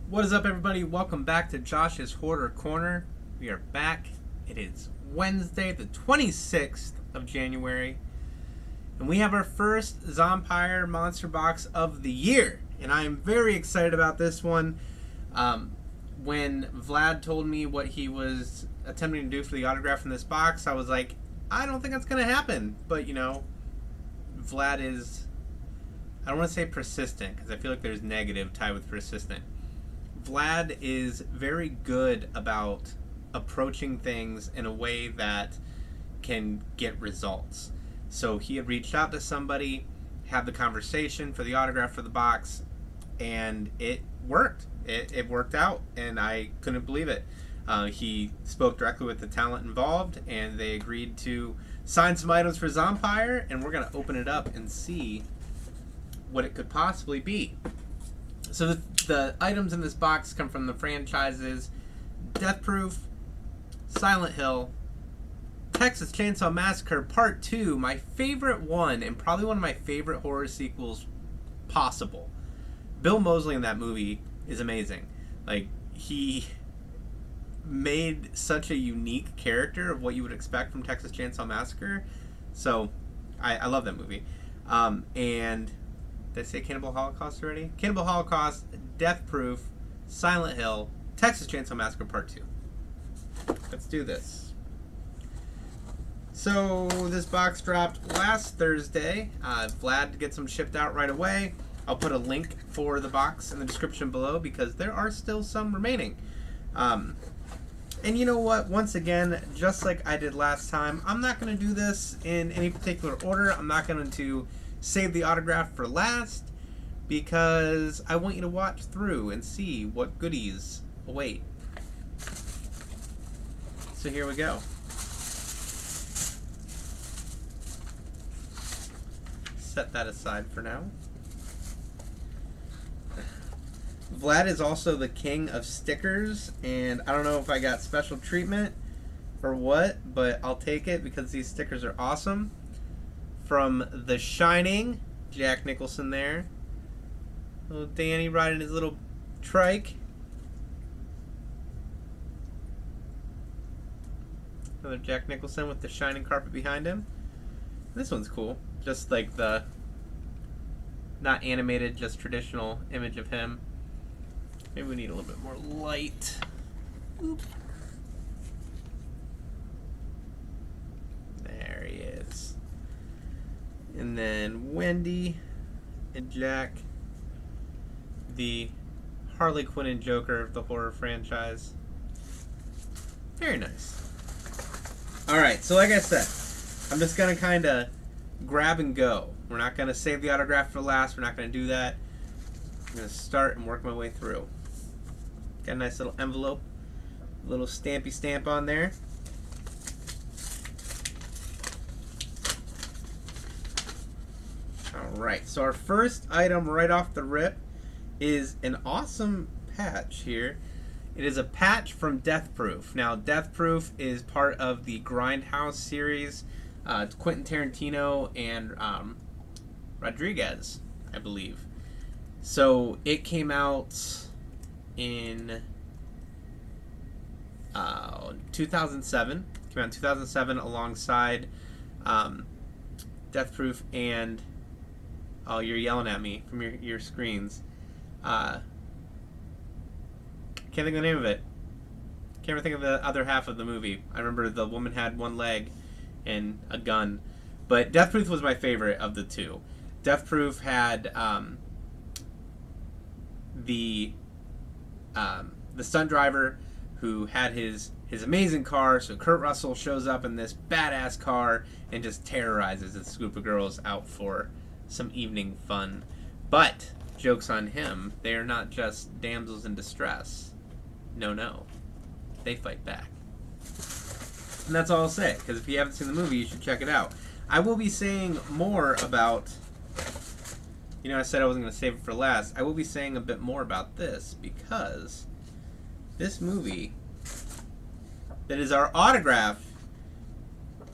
What is up, everybody? Welcome back to Josh's Hoarder Corner. We are back. It is Wednesday, the 26th of January, and we have our first Zompire monster box of the year. And I am very excited about this one. When Vlad told me what he was attempting to do for the autograph in this box, I was like, I don't think that's going to happen. But, Vlad is, I don't want to say persistent, because I feel like there's negative tied with persistent. Vlad is very good about approaching things in a way that can get results. So he had reached out to somebody, had the conversation for the autograph for the box, and it worked. It worked out, and I couldn't believe it. He spoke directly with the talent involved, and they agreed to sign some items for Zompire, and we're going to open it up and see what it could possibly be. So the items in this box come from the franchises Death Proof, Silent Hill, Texas Chainsaw Massacre Part 2, my favorite one, and probably one of my favorite horror sequels possible. Bill Moseley in that movie is amazing. Like, he made such a unique character of what you would expect from Texas Chainsaw Massacre. So, I love that movie. And did I say Cannibal Holocaust already? Cannibal Holocaust, Death Proof, Silent Hill, Texas Chainsaw Massacre Part 2. Let's do this. So, this box dropped last Thursday. Vlad gets them shipped out right away. I'll put a link for the box in the description below because there are still some remaining. And you know what? Once again, just like I did last time, I'm not going to do this in any particular order. I'm not going to save the autograph for last because I want you to watch through and see what goodies await. So here we go. Set that aside for now. Vlad is also the king of stickers, and I don't know if I got special treatment or what, but I'll take it because these stickers are awesome. From The Shining, Jack Nicholson there. Little Danny riding his little trike. Another Jack Nicholson with the shining carpet behind him. This one's cool. Just like the not animated, just traditional image of him. Maybe we need a little bit more light. Oop. There he is. And then Wendy and Jack, the Harley Quinn and Joker of the horror franchise. Very nice. Alright, so like I said, I'm just going to kind of grab and go. We're not going to save the autograph for last. We're not going to do that. I'm going to start and work my way through. Got a nice little envelope. A little stampy stamp on there. Alright, so our first item right off the rip is an awesome patch here. It is a patch from Death Proof. Now, Death Proof is part of the Grindhouse series. It's Quentin Tarantino and Rodriguez, I believe. So it came out in 2007. Came out in 2007 alongside Death Proof and... Oh, you're yelling at me from your screens. Can't think of the name of it. Can't think of the other half of the movie. I remember the woman had one leg and a gun. But Death Proof was my favorite of the two. Death Proof had the stunt driver who had his amazing car. So Kurt Russell shows up in this badass car and just terrorizes this group of girls out for some evening fun. But, joke's on him, they are not just damsels in distress. No. They fight back. And that's all I'll say, because if you haven't seen the movie, you should check it out. I will be saying more about... I said I wasn't going to save it for last. I will be saying a bit more about this, because this movie that is our autograph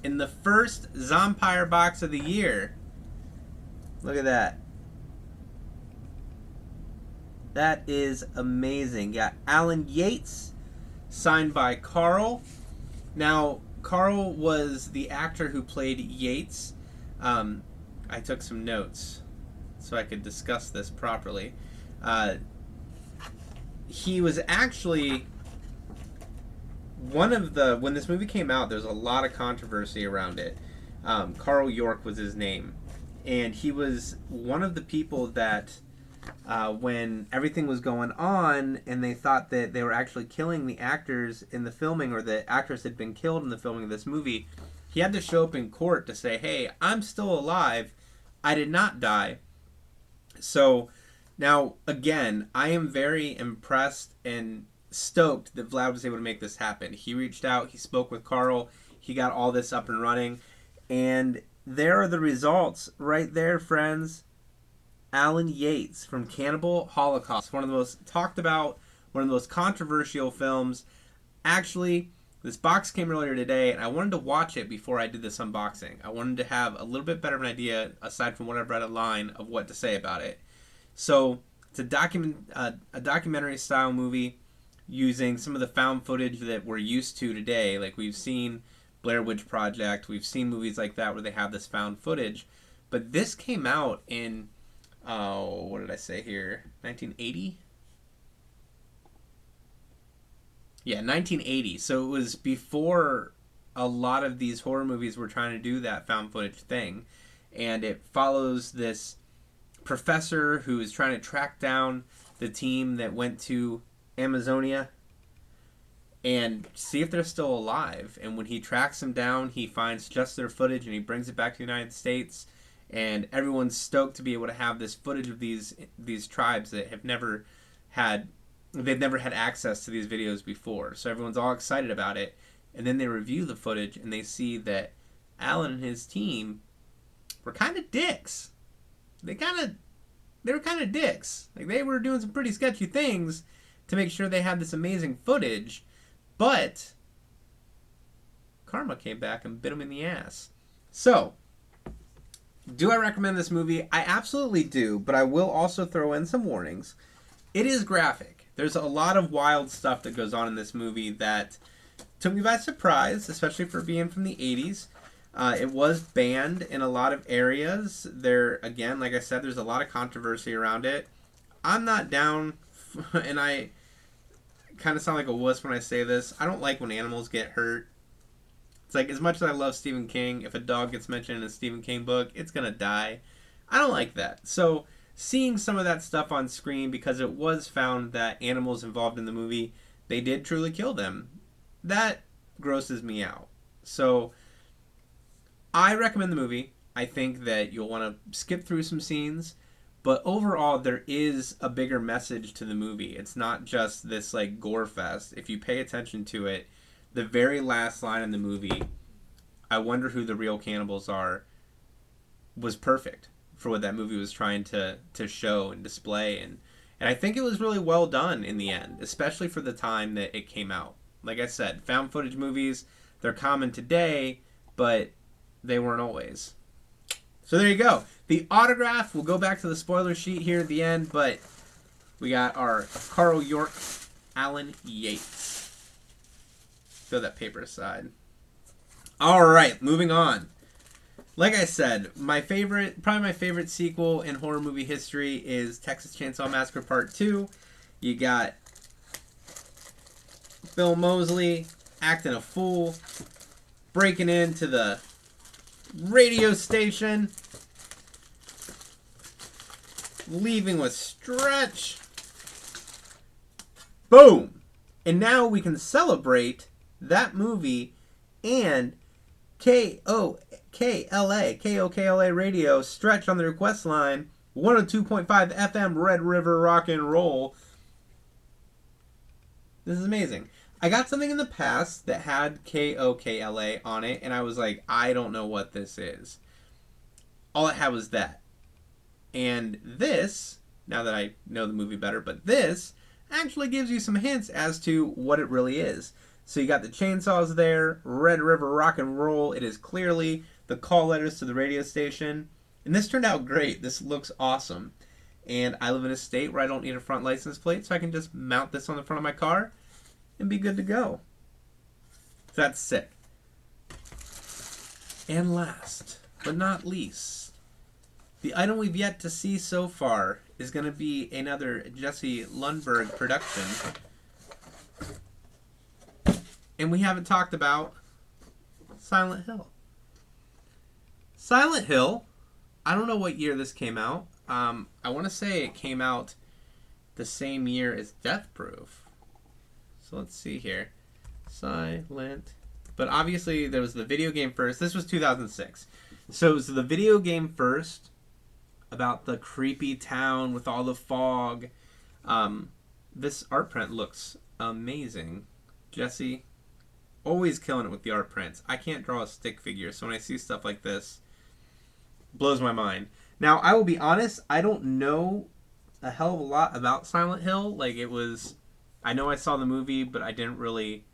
in the first Zompire box of the year. Look at that. That is amazing. Got Alan Yates, signed by Carl. Now, Carl was the actor who played Yates. I took some notes so I could discuss this properly. Uh, he was actually one of the when this movie came out. There's a lot of controversy around it. Carl York was his name, and he was one of the people that when everything was going on and they thought that they were actually killing the actors in the filming, or the actors had been killed in the filming of this movie, he had to show up in court to say, hey, I'm still alive, I did not die. So now, again, I am very impressed and stoked that Vlad was able to make this happen. He reached out, he spoke with Carl, he got all this up and running, and there are the results right there, friends. Alan Yates from Cannibal Holocaust, one of the most talked about, one of the most controversial films. Actually, this box came earlier today, and I wanted to watch it before I did this unboxing. I wanted to have a little bit better of an idea, aside from what I've read online, of what to say about it. So, it's a documentary style movie using some of the found footage that we're used to today. Like, we've seen Blair Witch Project, we've seen movies like that where they have this found footage. But this came out in, what did I say here? 1980? Yeah, 1980. So it was before a lot of these horror movies were trying to do that found footage thing. And it follows this professor who is trying to track down the team that went to Amazonia and see if they're still alive. And when he tracks them down, he finds just their footage and he brings it back to the United States. And everyone's stoked to be able to have this footage of these tribes that have never had access to these videos before. So everyone's all excited about it. And then they review the footage and they see that Alan and his team were kind of dicks. They were kind of dicks. Like, they were doing some pretty sketchy things to make sure they had this amazing footage, but karma came back and bit them in the ass. So, do I recommend this movie? I absolutely do, but I will also throw in some warnings. It is graphic. There's a lot of wild stuff that goes on in this movie that took me by surprise, especially for being from the 80s. It was banned in a lot of areas. There, again, like I said, there's a lot of controversy around it. I'm not down, and I kind of sound like a wuss when I say this. I don't like when animals get hurt. It's like, as much as I love Stephen King, if a dog gets mentioned in a Stephen King book, it's going to die. I don't like that. So, seeing some of that stuff on screen, because it was found that animals involved in the movie, they did truly kill them, that grosses me out. So, I recommend the movie. I think that you'll want to skip through some scenes, but overall there is a bigger message to the movie. It's not just this like gore fest. If you pay attention to it, the very last line in the movie, I wonder who the real cannibals are, was perfect for what that movie was trying to show and display, and I think it was really well done in the end, especially for the time that it came out. Like I said, found footage movies, they're common today, but they weren't always. So there you go. The autograph, we'll go back to the spoiler sheet here at the end, but we got our Carl York, Alan Yates. Throw that paper aside. All right, moving on. Like I said, probably my favorite sequel in horror movie history is Texas Chainsaw Massacre Part 2. You got Bill Moseley acting a fool, breaking into the radio station, leaving with Stretch. Boom! And now we can celebrate that movie and KOKLA radio, Stretch on the request line, 102.5 FM Red River Rock and Roll. This is amazing. I got something in the past that had KOKLA on it, and I was like, I don't know what this is. All it had was that. And this, now that I know the movie better, but this actually gives you some hints as to what it really is. So you got the chainsaws there, Red River Rock and Roll. It is clearly the call letters to the radio station. And this turned out great. This looks awesome. And I live in a state where I don't need a front license plate, so I can just mount this on the front of my car and be good to go. That's sick. And last but not least, the item we've yet to see so far is going to be another Jesse Lundberg production. And we haven't talked about Silent Hill. Silent Hill, I don't know what year this came out. I want to say it came out the same year as Death Proof. So let's see here. Silent. But obviously there was the video game first. This was 2006. So it was the video game first about the creepy town with all the fog. This art print looks amazing. Jesse, always killing it with the art prints. I can't draw a stick figure, so when I see stuff like this, it blows my mind. Now, I will be honest, I don't know a hell of a lot about Silent Hill. Like, it was... I know I saw the movie, but I didn't really...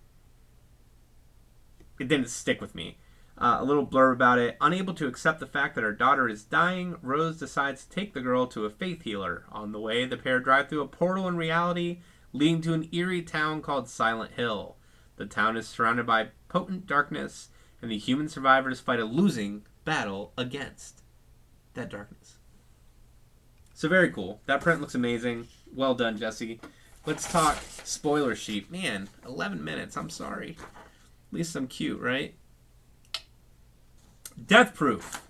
It didn't stick with me. A little blurb about it. Unable to accept the fact that her daughter is dying, Rose decides to take the girl to a faith healer. On the way, the pair drive through a portal in reality, leading to an eerie town called Silent Hill. The town is surrounded by potent darkness, and the human survivors fight a losing battle against that darkness. So very cool. That print looks amazing. Well done, Jesse. Let's talk spoiler sheet. Man, 11 minutes. I'm sorry. At least I'm cute, right? Death Proof.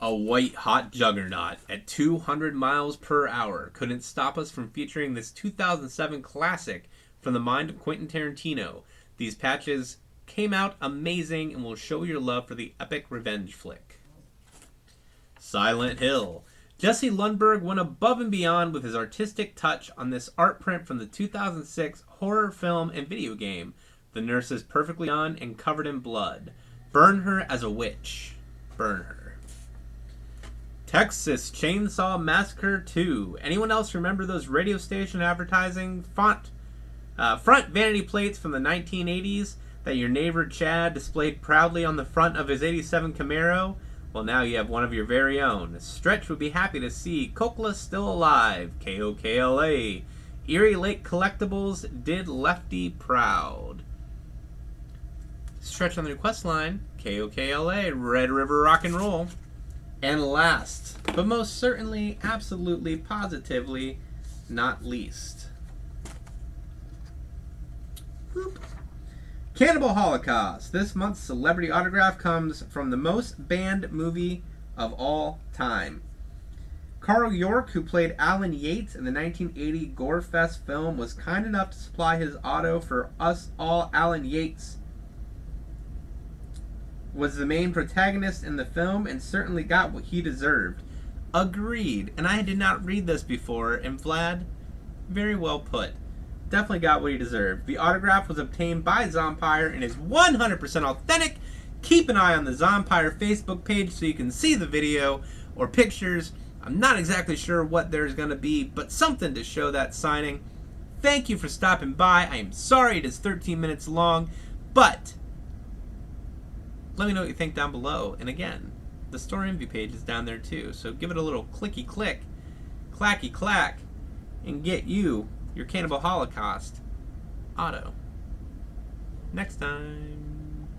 A white-hot juggernaut at 200 miles per hour couldn't stop us from featuring this 2007 classic from the mind of Quentin Tarantino. These patches came out amazing and will show your love for the epic revenge flick. Silent Hill. Jesse Lundberg went above and beyond with his artistic touch on this art print from the 2006 horror film and video game. The nurse is perfectly done and covered in blood. Burn her as a witch. Burn her. Texas Chainsaw Massacre 2. Anyone else remember those radio station advertising front vanity plates from the 1980s that your neighbor Chad displayed proudly on the front of his 87 Camaro? Well, now you have one of your very own. Stretch would be happy to see Kokla still alive. KOKLA. Erie Lake Collectibles did Lefty proud. Stretch on the request line. KOKLA. Red River Rock and Roll. And last, but most certainly, absolutely, positively, not least. Boop. Cannibal Holocaust. This month's celebrity autograph comes from the most banned movie of all time. Carl York, who played Alan Yates in the 1980 Gorefest film, was kind enough to supply his auto for us all. Alan Yates was the main protagonist in the film and certainly got what he deserved. Agreed. And I did not read this before, and Vlad, very well put. Definitely got what he deserved. The autograph was obtained by Zompire and is 100% authentic. Keep an eye on the Zompire Facebook page so you can see the video or pictures. I'm not exactly sure what there's going to be, but something to show that signing. Thank you for stopping by. I am sorry it is 13 minutes long, but let me know what you think down below. And again, the store envy page is down there too, so give it a little clicky click, clacky clack, and get you your Cannibal Holocaust auto next time.